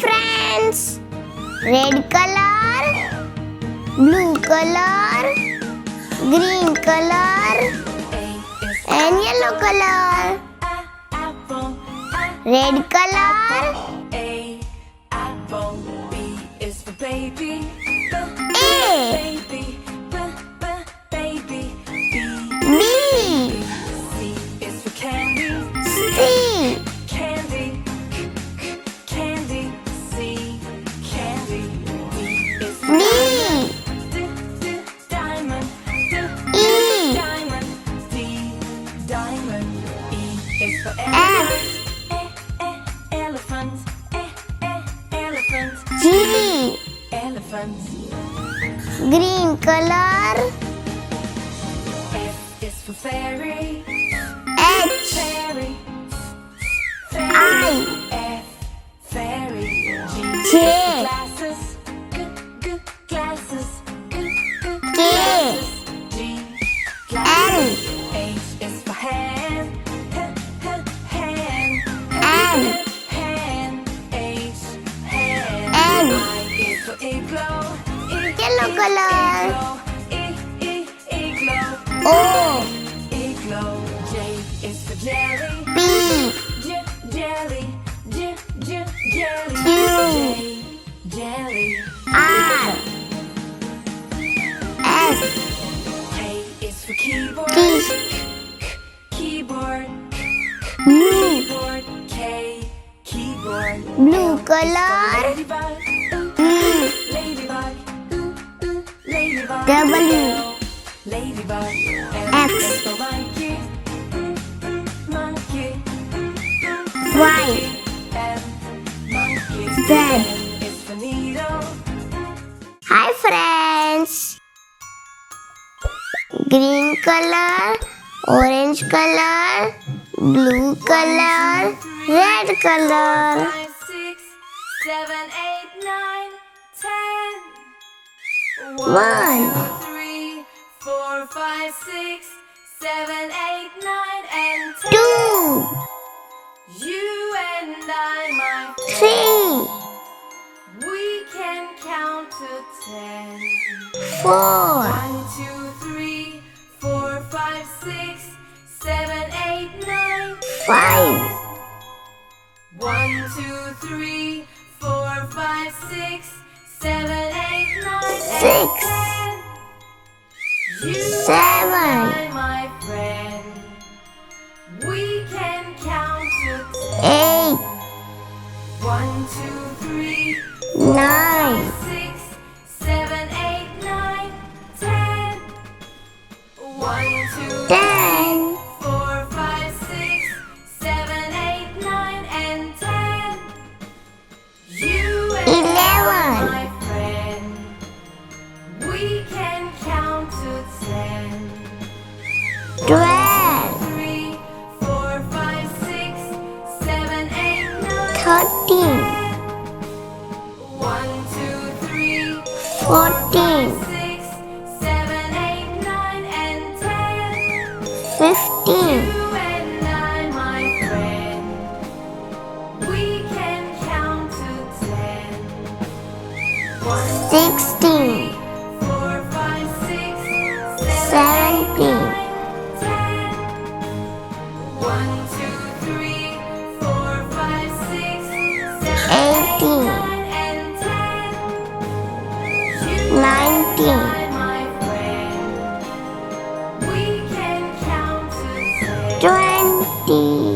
friends. Red color, blue color, green color, and yellow color. Red color. A apple. B is for baby. A. Baby. Baby. B. C is for candy. C. Candy. Candy. C. Candy. D is for D. diamond. E. Diamond. D. Diamond. E is for F. elephant. Elephant. G. Elephant. Green color. F is for fairy. H. Fairy. I. F. Fairy. G. J. Glasses. Glasses. K. G. L. Glasses. H is for hand. Hand. N. Hand. H. Hand. N. I is for igloo. Yellow color. Igloo. O. Igloo. J is for jelly. B. Jelly. Jelly. Q. Jelly. R. S. K is for keyboard. T. Keyboard. U. Keyboard. K. Keyboard. Blue color. Ladybug. E. Ladybug. Ladybug. W. Ladybug. X. is for monkey. Monkey. Y. M. Monkey. Z. N is for needle. Hi friends. Green color, orange color, blue color, red color. 5, 6, 7, 8, 9, 10. 1, 2, 3, 4, 5, 6, 7, 8, 9, and 10. 2, You and I, my 3, we can count to 10. 4, 1, 2, 3, 4, 5, 6, 7, 8, 9, 5, 1, 2, 3, 4, 5, 6, 7, 8, 9, 6, 10. You 7, and I, my friend, we can count to 10. 8, 1, 2, 3, 9, 6, 7, 8, 9, 10. 1, 2, 10, 4, 5, 6, 7, 8, 9, and 10. You and 11, my friend, we can count to 10. 12, 3, 4, 5, 6, 7, 8, 9, 13, 1, 2, 3, 14, 6, 7, 8, 9, and 10. 15, You and I, my friend, we can count to 10. 1, 16, 4, 5, 6, 17, 10. 1, 2, 3, 4, 5, 6, 7, 8, 18, 9, and 10. You 19, and I, my friend, we can count to 10. 20.